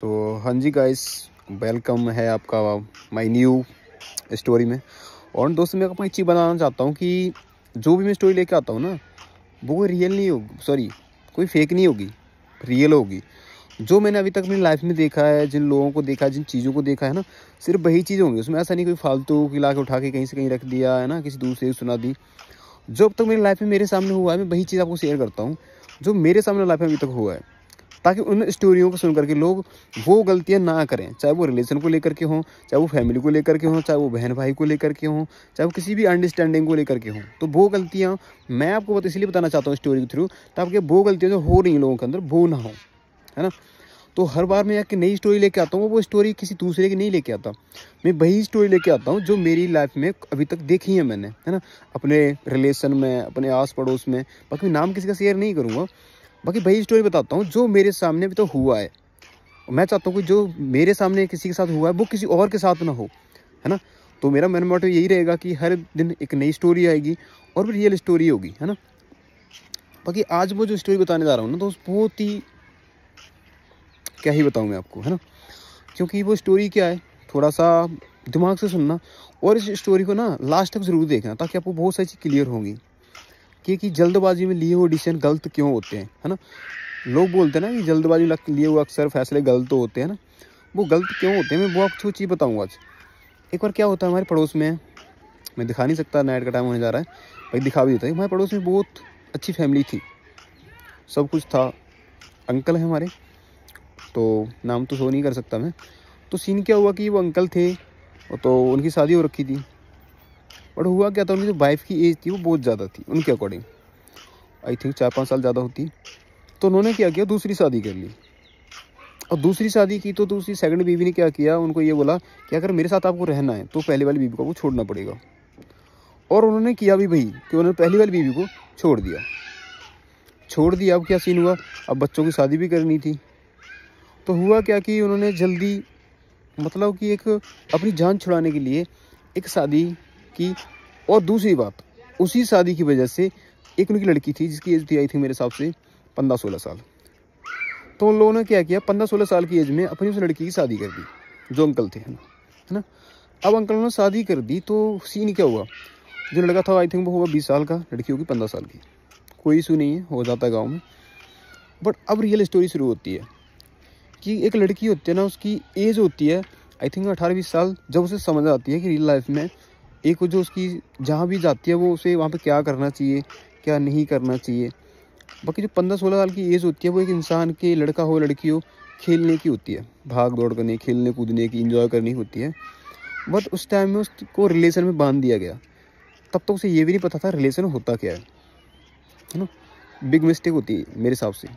तो हाँ जी guys, welcome है आपका माय न्यू स्टोरी में। और दोस्तों, मैं आपको एक चीज़ बताना चाहता हूँ कि जो भी मैं स्टोरी लेके आता हूँ ना, वो रियल नहीं होगी, सॉरी कोई फेक नहीं होगी, रियल होगी। जो मैंने अभी तक अपनी लाइफ में देखा है, जिन लोगों को देखा है, जिन चीज़ों को देखा है ना, सिर्फ वही चीज़ होंगी उसमें। ऐसा नहीं कोई फालतू की ला के उठा के कहीं से कहीं रख दिया है ना, किसी दूसरे से सुना दी। जो अब तक मेरी लाइफ में मेरे सामने हुआ है, मैं वही चीज़ आपको शेयर करता हूँ जो मेरे सामने लाइफ में अभी तक हुआ है, ताकि उन स्टोरियों को सुन करके लोग वो गलतियां ना करें। चाहे वो रिलेशन को लेकर के हों, चाहे वो फैमिली को लेकर के हों, चाहे वो बहन भाई को लेकर के हों, चाहे वो किसी भी अंडरस्टैंडिंग को लेकर के हों, तो वो गलतियां मैं आपको बस इसलिए बताना चाहता हूँ स्टोरी के थ्रू, ताकि वो गलतियां जो हो रही हैं लोगों के अंदर वो ना हो, है ना। तो हर बार मैं एक नई स्टोरी लेके आता हूँ, वो स्टोरी किसी दूसरे की नहीं लेके आता, मैं वही स्टोरी लेके आता हूँ जो मेरी लाइफ में अभी तक देखी है मैंने, है ना। अपने रिलेशन में, अपने आस पड़ोस में, बाकी नाम किसी का शेयर नहीं करूँगा, बाकी वही स्टोरी बताता हूँ जो मेरे सामने अभी तो हुआ है। और मैं चाहता हूँ कि जो मेरे सामने किसी के साथ हुआ है वो किसी और के साथ ना हो, है ना। तो मेरा मेन मोटिव यही रहेगा कि हर दिन एक नई स्टोरी आएगी और वो रियल स्टोरी होगी, है ना। बाकी आज वो जो स्टोरी बताने जा रहा हूँ ना, तो बहुत ही क्या ही बताऊँ मैं आपको, है ना। क्योंकि वो स्टोरी क्या है, थोड़ा सा दिमाग से सुनना और इस स्टोरी को ना लास्ट तक ज़रूर देखना, ताकि आपको बहुत सारी चीज़ क्लियर होंगी कि जल्दबाजी में लिए हुए डिसीजन गलत क्यों होते हैं, है ना। लोग बोलते हैं ना कि जल्दबाजी में लिए हुए अक्सर फैसले गलत होते हैं ना, वो गलत क्यों होते हैं मैं वो आपको चीज़ बताऊंगा आज। एक बार क्या होता है, हमारे पड़ोस में, मैं दिखा नहीं सकता, नाइट का टाइम होने जा रहा है, भाई दिखा भी देता है। हमारे पड़ोस में बहुत अच्छी फैमिली थी, सब कुछ था, अंकल है हमारे, तो नाम तो शो नहीं कर सकता मैं। तो सीन क्या हुआ कि वो अंकल थे, तो उनकी शादी हो रखी थी, बट हुआ क्या था, उनकी जो वाइफ की एज थी वो बहुत ज़्यादा थी उनके अकॉर्डिंग, आई थिंक 4-5 साल ज़्यादा होती। तो उन्होंने क्या किया, दूसरी शादी कर ली। और दूसरी शादी की तो दूसरी सेकंड बीवी ने क्या किया, उनको ये बोला कि अगर मेरे साथ आपको रहना है तो पहले वाली बीवी को आपको छोड़ना पड़ेगा। और उन्होंने किया भी वही कि उन्होंने पहली वाली बीवी को छोड़ दिया। अब क्या सीन हुआ, अब बच्चों की शादी भी करनी थी। तो हुआ क्या कि उन्होंने जल्दी, मतलब कि एक अपनी जान छुड़ाने के लिए एक शादी की। और दूसरी बात, उसी शादी की वजह से एक उनकी लड़की थी जिसकी एज थी आई थी मेरे हिसाब से 15-16 साल। तो उन लोगों ने क्या किया, 15-16 साल की एज में अपनी उस लड़की की शादी कर दी, जो अंकल थे, है ना। अब अंकल ने शादी कर दी, तो सीन क्या हुआ, जो लड़का था आई थिंक वो होगा 20 साल का, लड़की होगी 15 साल की। कोई इशू नहीं है, हो जाता है गाँव में। बट अब रियल स्टोरी शुरू होती है कि एक लड़की होती है ना, उसकी एज होती है आई थिंक 18-20 साल, जब उसे समझ आती है कि रियल लाइफ में एक जो उसकी जहाँ भी जाती है वो उसे वहाँ पे क्या करना चाहिए, क्या नहीं करना चाहिए। बाकी जो 15-16 साल की एज होती है वो एक इंसान के, लड़का हो लड़की हो, खेलने की होती है, भाग दौड़ करने, खेलने कूदने की, इंजॉय करनी होती है। बट उस टाइम में उसको रिलेशन में बांध दिया गया। तब तक उसे ये भी नहीं पता था रिलेशन होता क्या है ना। बिग मिस्टेक होती है मेरे हिसाब से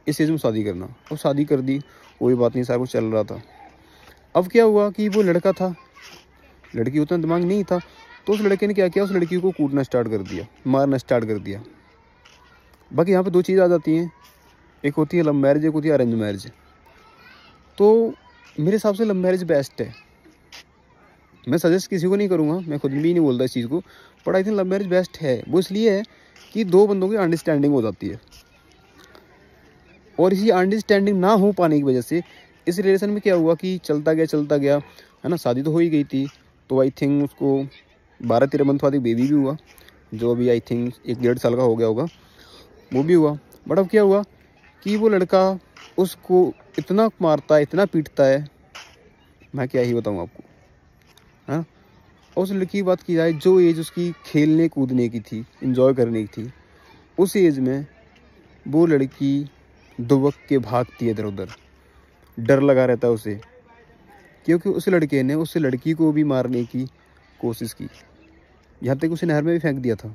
इस एज में शादी करना। और शादी कर दी, कोई बात नहीं, सारा कुछ चल रहा था। अब क्या हुआ कि वो लड़का था, लड़की उतना दिमाग नहीं था, तो उस लड़के ने क्या किया, उस लड़की को कूटना स्टार्ट कर दिया, मारना स्टार्ट कर दिया। बाकी यहाँ पे दो चीज़ आ जाती हैं, एक होती है लव मैरिज, एक होती है अरेंज मैरिज। तो मेरे हिसाब से लव मैरिज बेस्ट है, मैं सजेस्ट किसी को नहीं करूँगा, मैं खुद भी नहीं बोलता इस चीज़ को, but I think love marriage best है। वो इसलिए है कि दो बंदों की अंडरस्टैंडिंग हो जाती है, और इसी अंडरस्टैंडिंग ना हो पाने की वजह से इस रिलेशन में क्या हुआ कि चलता गया, है ना। शादी तो हो ही गई थी, तो आई थिंक उसको 12-13 मंथ बाद एक बेबी भी हुआ, जो अभी आई थिंक 1-1.5 साल का हो गया होगा, वो भी हुआ। बट अब क्या हुआ कि वो लड़का उसको इतना मारता है, इतना पीटता है, मैं क्या ही बताऊँ आपको, हाँ। और उस लड़की की बात की जाए, जो एज उसकी खेलने कूदने की थी, इंजॉय करने की थी, उस एज में वो लड़की दुबक के भागती है इधर उधर, डर लगा रहता है उसे, क्योंकि उस लड़के ने उस लड़की को भी मारने की कोशिश की, यहाँ तक उसे नहर में भी फेंक दिया था।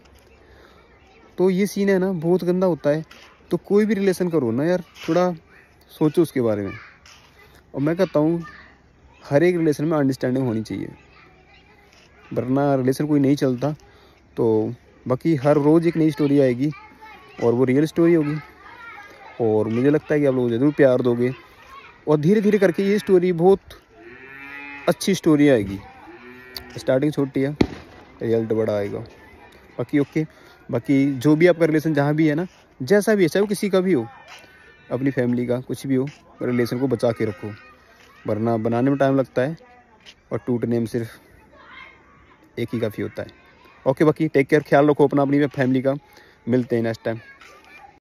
तो ये सीन है ना, बहुत गंदा होता है। तो कोई भी रिलेशन करो ना यार, थोड़ा सोचो उसके बारे में। और मैं कहता हूँ हर एक रिलेशन में अंडरस्टैंडिंग होनी चाहिए, वरना रिलेशन कोई नहीं चलता। तो बाकी हर रोज़ एक नई स्टोरी आएगी और वो रियल स्टोरी होगी, और मुझे लगता है कि आप लोग ज़रूर प्यार दोगे, और धीरे धीरे करके ये स्टोरी बहुत अच्छी स्टोरी आएगी। स्टार्टिंग छोटी है, रिजल्ट बड़ा आएगा। बाकी ओके, बाकी जो भी आपका रिलेशन जहाँ भी है ना, जैसा भी है, चाहे वो किसी का भी हो, अपनी फैमिली का कुछ भी हो, रिलेशन को बचा के रखो, वरना बनाने में टाइम लगता है और टूटने में सिर्फ एक ही काफ़ी होता है। ओके, बाकी टेक केयर, ख्याल रखो अपना, अपनी फैमिली का। मिलते हैं नेक्स्ट टाइम।